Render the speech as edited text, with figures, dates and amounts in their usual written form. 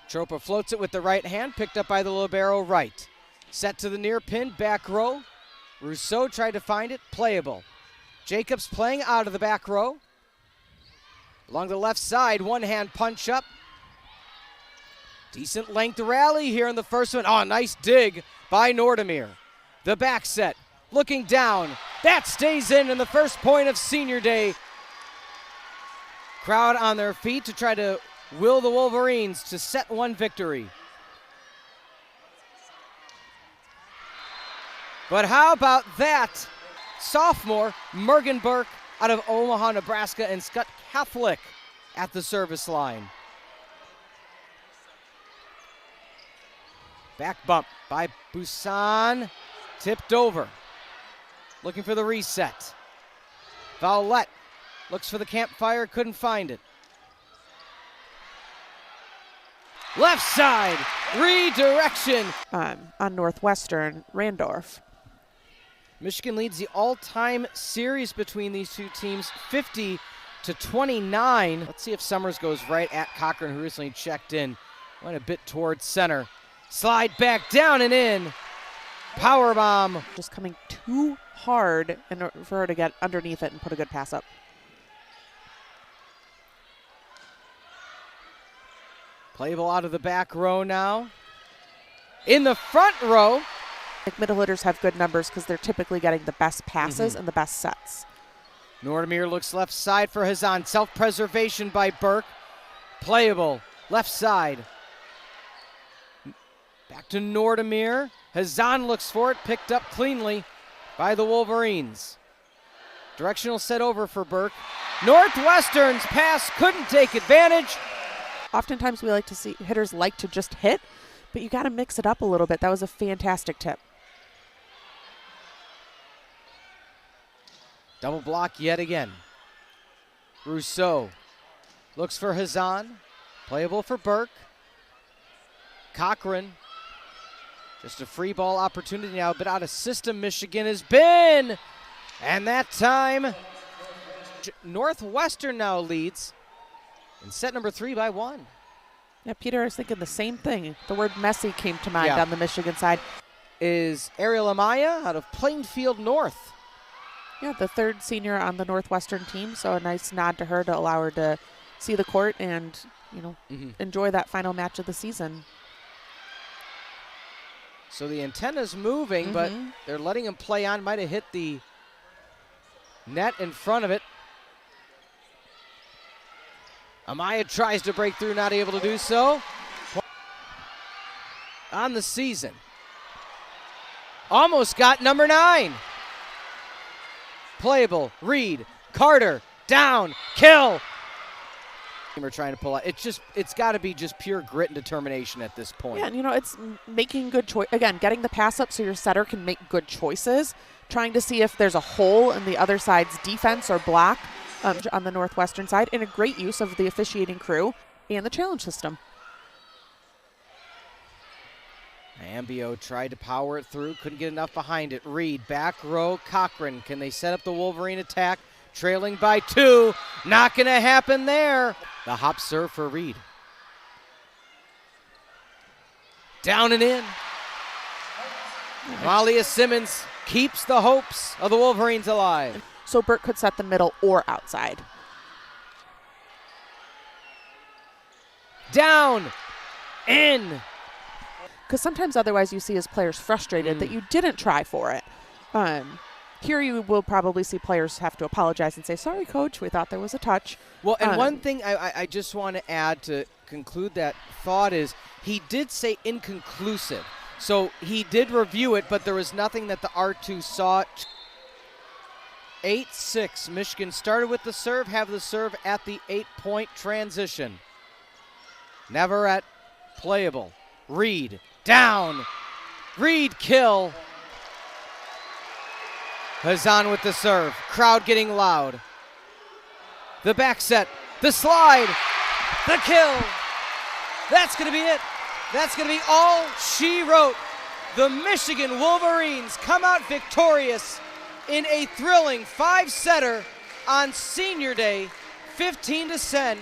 Tropa floats it with the right hand, picked up by the libero right. Set to the near pin, back row. Rousseau tried to find it, playable. Jacobs playing out of the back row. Along the left side, one hand punch up. Decent length rally here in the first one. Oh, nice dig by Nordemir. The back set, looking down. That stays in the first point of senior day. Crowd on their feet to try to will the Wolverines to set one victory. But how about that? Sophomore Mergen Burke out of Omaha, Nebraska, and Scott Catholic at the service line. Back bump by Busan, tipped over. Looking for the reset. Vowlette looks for the campfire, couldn't find it. Left side, redirection. On Northwestern, Randorf. Michigan leads the all-time series between these two teams, 50-29. Let's see if Summers goes right at Cochran, who recently checked in. Went a bit towards center. Slide back down and in. Power bomb. Just coming too hard in order for her to get underneath it and put a good pass up. Playable out of the back row now. In the front row. Like middle hitters have good numbers because they're typically getting the best passes and the best sets. Nordemir looks left side for Hazan. Self-preservation by Burke. Playable left side. Back to Nordemir. Hazan looks for it, picked up cleanly by the Wolverines. Directional set over for Burke. Northwestern's pass couldn't take advantage. Oftentimes we like to see hitters like to just hit, but you got to mix it up a little bit. That was a fantastic tip. Double block yet again. Rousseau looks for Hazan. Playable for Burke. Cochran. Just a free ball opportunity now, but out of system Michigan has been. And that time, Northwestern now leads in set number 3 by 1. Yeah, Peter, I was thinking the same thing. The word messy came to mind on the Michigan side. Is Ariel Amaya out of Plainfield North. Yeah, the third senior on the Northwestern team, so a nice nod to her to allow her to see the court and, you know, enjoy that final match of the season. So the antenna's moving, but they're letting him play on. Might have hit the net in front of it. Amaya tries to break through, not able to do so. On the season. Almost got number 9. Playable, Reed, Carter, down, kill. We're trying to pull out. It's got to be just pure grit and determination at this point. Yeah, and you know, it's making good choice. Again, getting the pass up so your setter can make good choices. Trying to see if there's a hole in the other side's defense or block on the Northwestern side, and a great use of the officiating crew and the challenge system. Ambio tried to power it through, couldn't get enough behind it. Reed, back row, Cochran. Can they set up the Wolverine attack? Trailing by 2. Not going to happen there. The hop serve for Reed. Down and in. Malia Simmons keeps the hopes of the Wolverines alive. So Burke could set the middle or outside. Down, in. Because sometimes otherwise you see as players frustrated that you didn't try for it. Here you will probably see players have to apologize and say, sorry, coach, we thought there was a touch. Well, and one thing I just want to add to conclude that thought is he did say inconclusive. So he did review it, but there was nothing that the R2 saw. 8-6. Michigan started with the serve, have the serve at the 8-point transition. Navarrete, playable. Reed, down. Reed, kill. Hazan with the serve. Crowd getting loud. The back set. The slide. The kill. That's going to be it. That's going to be all she wrote. The Michigan Wolverines come out victorious in a thrilling 5-setter on senior day, 15-10.